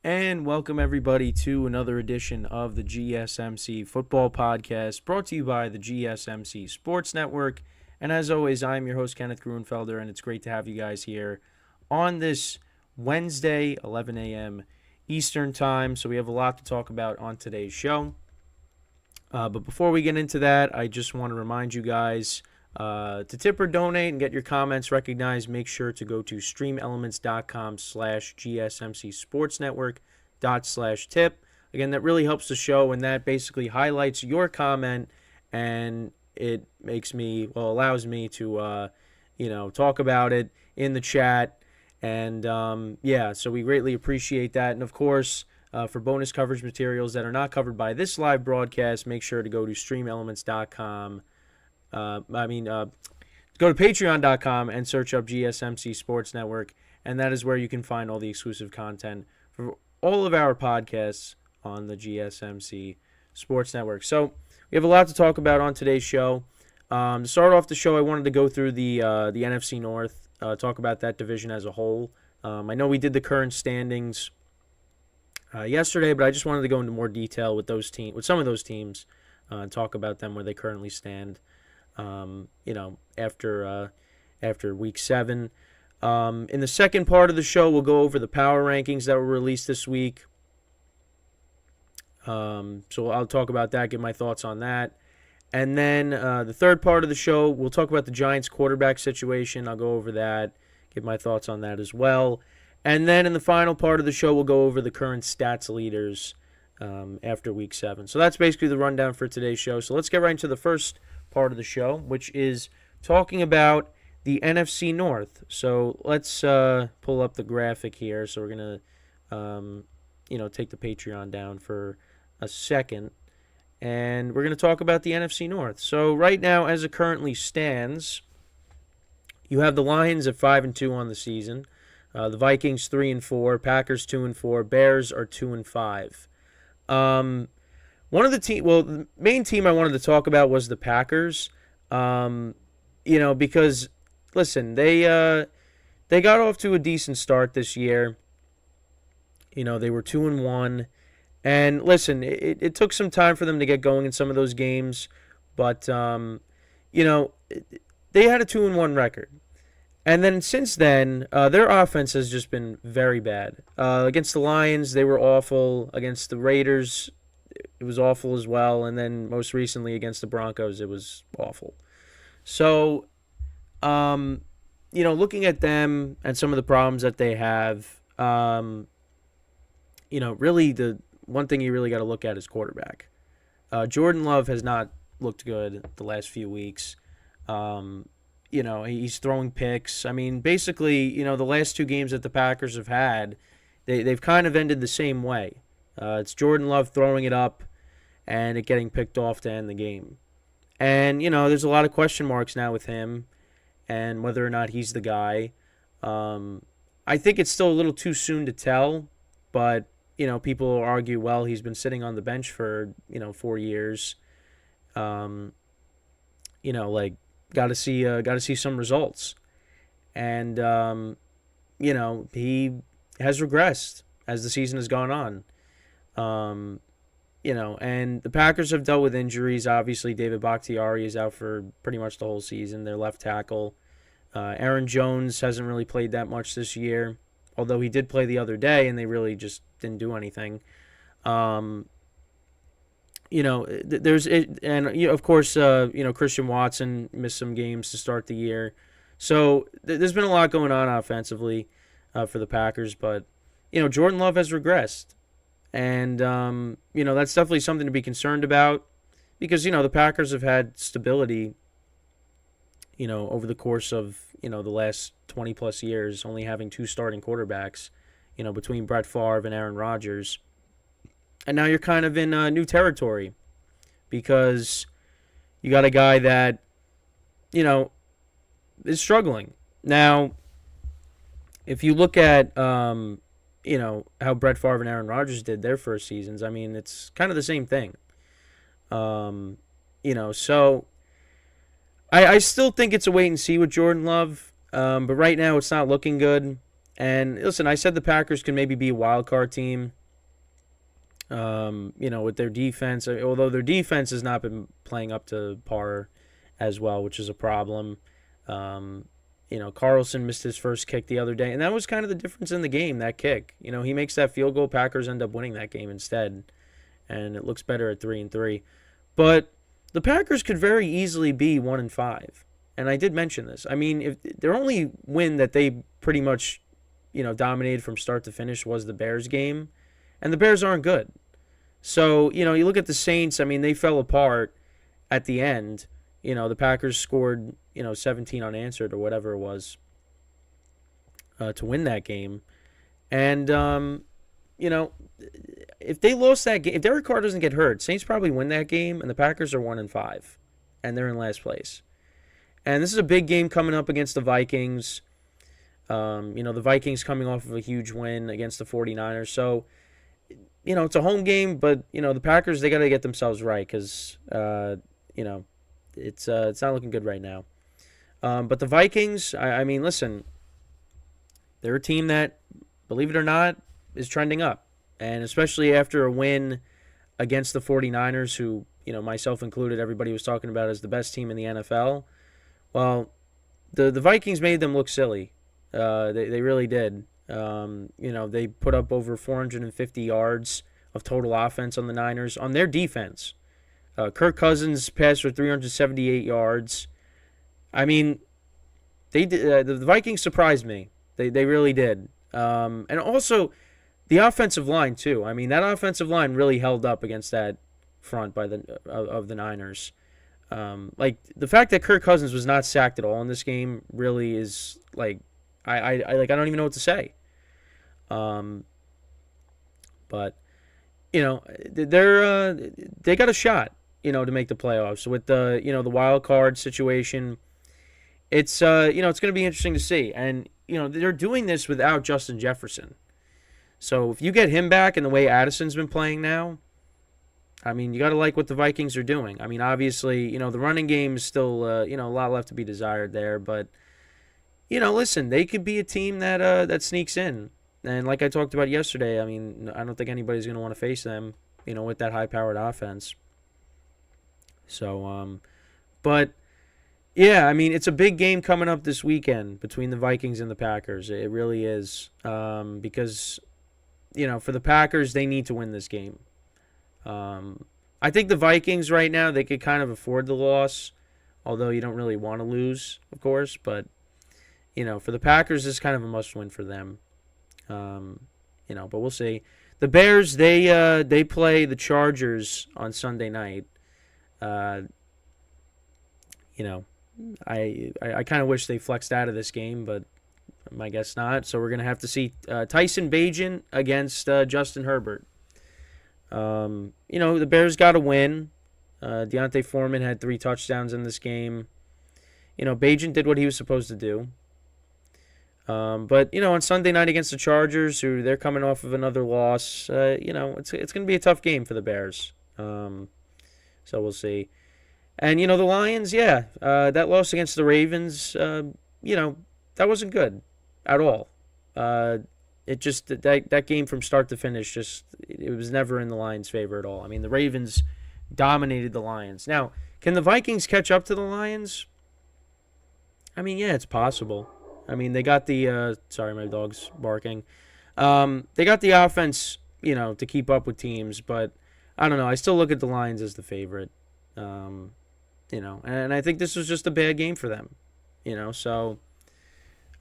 And welcome everybody to another edition of the GSMC Football Podcast, brought to you by the GSMC Sports Network. And as always, I'm your host, Kenneth, and it's great to have you guys here on this Wednesday, 11 a.m. Eastern Time. So we have a lot to talk about on today's show. But before we get into that, I just want to remind you guys to tip or donate and get your comments recognized. Make sure to go to streamelements.com/GSMC sportsnetwork./tip. Again, that really helps the show, and that basically highlights your comment, and it allows me to talk about it in the chat. And so we greatly appreciate that. And of course, for bonus coverage materials that are not covered by this live broadcast, make sure to go to streamelements.com. Go to patreon.com and search up GSMC Sports Network, and that is where you can find all the exclusive content for all of our podcasts on the GSMC Sports Network. So we have a lot to talk about on today's show. To start off the show, I wanted to go through the NFC North, talk about that division as a whole. I know we did the current standings yesterday, but I just wanted to go into more detail with some of those teams, and talk about them where they currently stand. After week 7. In the second part of the show, we'll go over the power rankings that were released this week. So I'll talk about that, give my thoughts on that. And then the third part of the show, we'll talk about the Giants quarterback situation. I'll go over that, give my thoughts on that as well. And then in the final part of the show, we'll go over the current stats leaders after week 7. So that's basically the rundown for today's show. So let's get right into the first part of the show, which is talking about the NFC North. So let's pull up the graphic here. So we're going to take the Patreon down for a second, and we're going to talk about the NFC North. So right now, as it currently stands, you have the Lions at 5-2 on the season, the Vikings 3-4, Packers 2-4, Bears are 2-5. The main team I wanted to talk about was the Packers. Because listen, they got off to a decent start this year. They were 2-1, and listen, it took some time for them to get going in some of those games, but they had a 2-1 record. And then since then, their offense has just been very bad. Against the Lions, they were awful. Against the Raiders, it was awful as well. And then most recently against the Broncos, it was awful. So, looking at them and some of the problems that they have, really the one thing you really got to look at is quarterback. Jordan Love has not looked good the last few weeks. He's throwing picks. I mean, basically, the last 2 games that the Packers have had, they've kind of ended the same way. It's Jordan Love throwing it up and it getting picked off to end the game. And, there's a lot of question marks now with him and whether or not he's the guy. I think it's still a little too soon to tell, but, people will argue, well, he's been sitting on the bench for, 4 years. Got to see some results. And, he has regressed as the season has gone on. And the Packers have dealt with injuries. Obviously, David Bakhtiari is out for pretty much the whole season, their left tackle. Aaron Jones hasn't really played that much this year, although he did play the other day, and they really just didn't do anything. Of course, Christian Watson missed some games to start the year. So there's been a lot going on offensively for the Packers, but, Jordan Love has regressed. And, that's definitely something to be concerned about because, the Packers have had stability, over the course of, the last 20-plus years, only having 2 starting quarterbacks, between Brett Favre and Aaron Rodgers. And now you're kind of in new territory because you got a guy that, is struggling. Now, if you look at, how Brett Favre and Aaron Rodgers did their first seasons, I mean, it's kind of the same thing. So I still think it's a wait and see with Jordan Love, but right now it's not looking good. And listen, I said the Packers can maybe be a wild card team. With their defense, although their defense has not been playing up to par as well, which is a problem. Carlson missed his first kick the other day, and that was kind of the difference in the game, that kick. He makes that field goal, Packers end up winning that game instead, and it looks better at 3-3. But the Packers could very easily be 1-5, and I did mention this. I mean, if their only win that they pretty much, dominated from start to finish was the Bears game, and the Bears aren't good. So, you look at the Saints, I mean, they fell apart at the end. The Packers scored, 17 unanswered or whatever it was to win that game. And, if they lost that game, if Derek Carr doesn't get hurt, Saints probably win that game, and the Packers are 1-5, and they're in last place. And this is a big game coming up against the Vikings. The Vikings coming off of a huge win against the 49ers. So, it's a home game, but, the Packers, they got to get themselves right because, it's not looking good right now. But the Vikings, I mean, listen, they're a team that, believe it or not, is trending up. And especially after a win against the 49ers, who, myself included, everybody was talking about as the best team in the NFL. Well, the Vikings made them look silly. They really did. They put up over 450 yards of total offense on the Niners on their defense. Kirk Cousins passed for 378 yards. I mean, the Vikings surprised me. They really did. And also, the offensive line too. I mean, that offensive line really held up against that front of the Niners. The fact that Kirk Cousins was not sacked at all in this game really is I don't even know what to say. But they got a shot, to make the playoffs with the the wild card situation. It's it's going to be interesting to see, and they're doing this without Justin Jefferson. So if you get him back and the way Addison's been playing now, I mean, you got to like what the Vikings are doing. I mean, obviously, the running game is still a lot left to be desired there, but listen, they could be a team that sneaks in. And like I talked about yesterday, I mean, I don't think anybody's going to want to face them, with that high-powered offense. So, but yeah, I mean, it's a big game coming up this weekend between the Vikings and the Packers. It really is, because for the Packers, they need to win this game. I think the Vikings right now, they could kind of afford the loss, although you don't really want to lose, of course. But for the Packers, it's kind of a must-win for them. But we'll see. The Bears, they play the Chargers on Sunday night. I kind of wish they flexed out of this game, but I guess not. So we're going to have to see Tyson Bagent against Justin Herbert. The Bears got a win. Deontay Foreman had 3 touchdowns in this game. Bagent did what he was supposed to do. But on Sunday night against the Chargers, who they're coming off of another loss, it's going to be a tough game for the Bears. So we'll see. And the Lions, that loss against the Ravens, that wasn't good at all. It just that game from start to finish, it was never in the Lions' favor at all. I mean, the Ravens dominated the Lions. Now, can the Vikings catch up to the Lions? I mean, yeah, it's possible. I mean, they got the sorry, my dog's barking. They got the offense, to keep up with teams, but I don't know. I still look at the Lions as the favorite. And I think this was just a bad game for them. So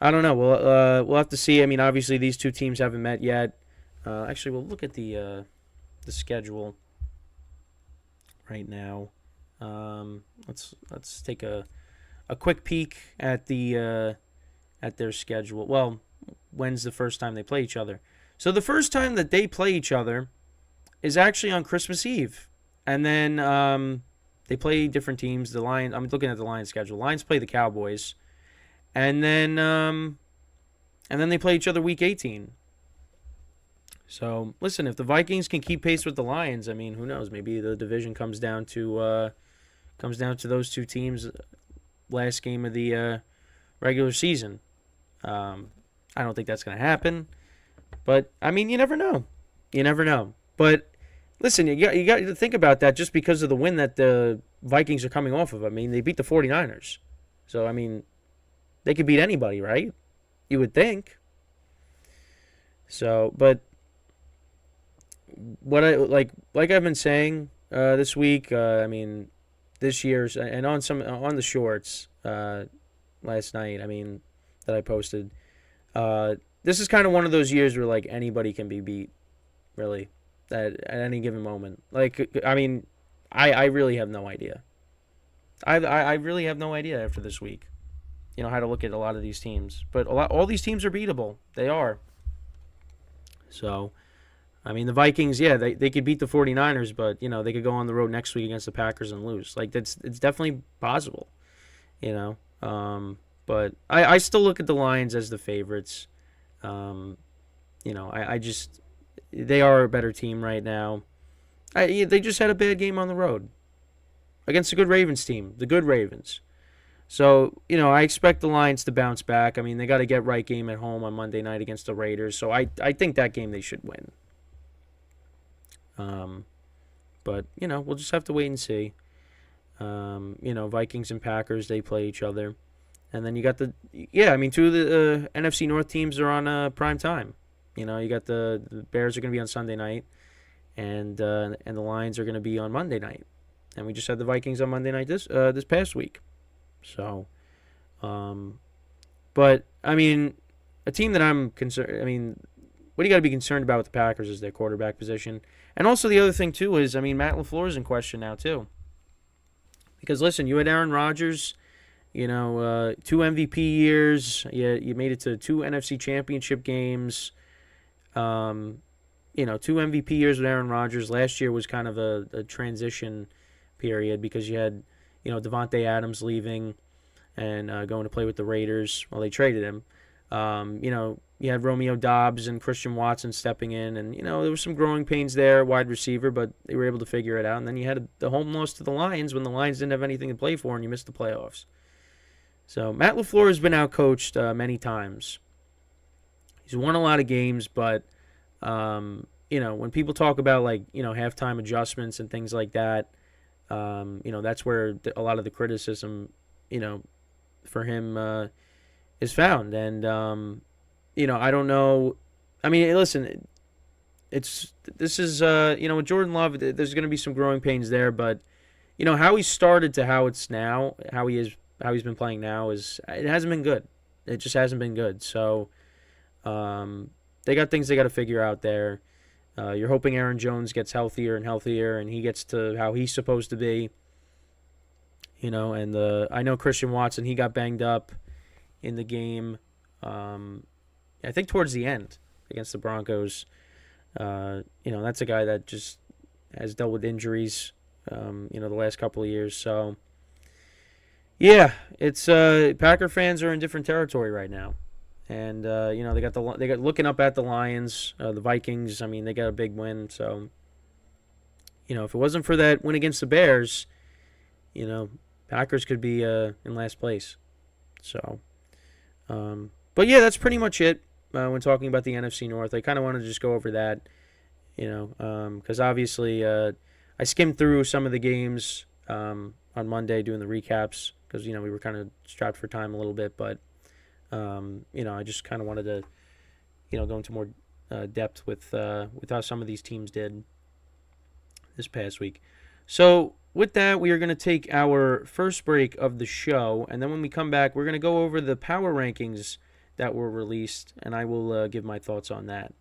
I don't know. We'll have to see. I mean, obviously these two teams haven't met yet. Actually, we'll look at the schedule right now. Let's take a quick peek at their schedule. Well, when's the first time they play each other? So the first time that they play each other is actually on Christmas Eve, and then they play different teams. The Lions. I'm looking at the Lions schedule. Lions play the Cowboys, and then they play each other week 18. So listen, if the Vikings can keep pace with the Lions, I mean, who knows? Maybe the division comes down to those two teams. Last game of the regular season. I don't think that's going to happen, but I mean, you never know. But listen, you got to think about that just because of the win that the Vikings are coming off of. I mean, they beat the 49ers. So, I mean, they could beat anybody, right? You would think. So, but what I like I've been saying this week, I mean, this year's and on the shorts last night, I mean, that I posted. This is kind of one of those years where like anybody can be beat, really, at any given moment. Like, I mean, I really have no idea. I really have no idea after this week. How to look at a lot of these teams, but all these teams are beatable. They are. So, I mean, the Vikings, yeah, they could beat the 49ers, but they could go on the road next week against the Packers and lose. Like it's definitely possible. You know. But I still look at the Lions as the favorites. I just they are a better team right now. They just had a bad game on the road against a good Ravens team, the good Ravens. So, I expect the Lions to bounce back. I mean, they got to get right game at home on Monday night against the Raiders. So I think that game they should win. But, we'll just have to wait and see. Vikings and Packers, they play each other. And then you got two of the NFC North teams are on prime time. You got the Bears are going to be on Sunday night, and the Lions are going to be on Monday night. And we just had the Vikings on Monday night this past week. So, but I mean, a team that I'm concerned. I mean, what you got to be concerned about with the Packers is their quarterback position, and also the other thing too is, I mean, Matt LaFleur is in question now too. Because listen, you had Aaron Rodgers. 2 MVP years. You made it to 2 NFC Championship games. 2 MVP years with Aaron Rodgers. Last year was kind of a transition period because you had, Devontae Adams leaving and going to play with the Raiders. Well, they traded him. You had Romeo Doubs and Christian Watson stepping in, and there was some growing pains there, wide receiver, but they were able to figure it out. And then you had the home loss to the Lions when the Lions didn't have anything to play for, and you missed the playoffs. So Matt LaFleur has been outcoached many times. He's won a lot of games, but when people talk about halftime adjustments and things like that, that's where a lot of the criticism, for him is found. And I don't know. I mean, listen, with Jordan Love, there's going to be some growing pains there, but how he started to how it's now, how he's been playing now it hasn't been good. It just hasn't been good. So they got things they got to figure out there. You're hoping Aaron Jones gets healthier and healthier, and he gets to how he's supposed to be. And I know Christian Watson, he got banged up in the game. I think towards the end against the Broncos. That's a guy that just has dealt with injuries, the last couple of years. So. Yeah, it's Packer fans are in different territory right now, and they got looking up at the Lions, the Vikings. I mean, they got a big win, so if it wasn't for that win against the Bears, Packers could be in last place. So, but yeah, that's pretty much it when talking about the NFC North. I kind of wanted to just go over that, because obviously I skimmed through some of the games on Monday doing the recaps. Because, we were kind of strapped for time a little bit. But, I just kind of wanted to, go into more depth with how some of these teams did this past week. So, with that, we are going to take our first break of the show. And then when we come back, we're going to go over the power rankings that were released. And I will give my thoughts on that.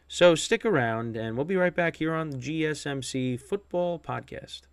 So, stick around, and we'll be right back here on the GSMC Football Podcast.